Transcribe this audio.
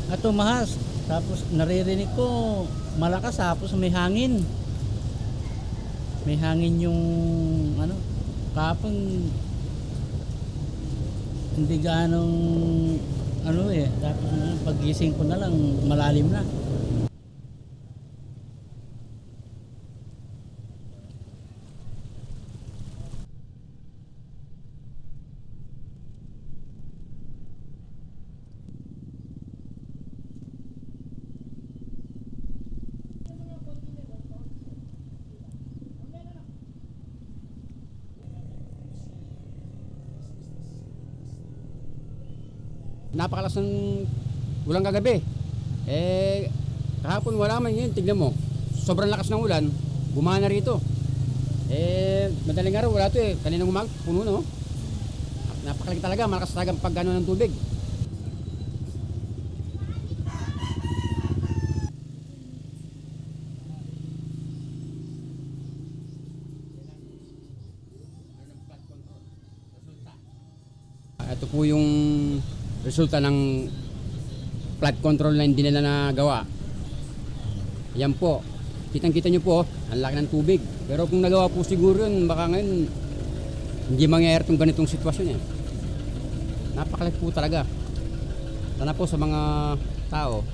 at tumahas. Tapos naririnig ko malakas, tapos may hangin. May hangin yung ano, kapag hindi ganong ano eh. Tapos paggising ko na lang malalim na. Napakalakas ng ulan kagabi. Kahapon wala man yun, tignan mo. Sobrang lakas ng ulan, bumana rito. Madaling araw wala to eh. Kaninang umaga, puno no. Napakalaki talaga, malakas talaga pag gano'n ng tubig. Ito po yung resulta ng flood control na hindi nila nagawa. Yan po. Kitang-kita nyo po, ang laki ng tubig. Pero kung nagawa po siguro yun, baka ngayon hindi mangyayari itong ganitong sitwasyon eh. Napakalaki po talaga. Sana po sa mga tao,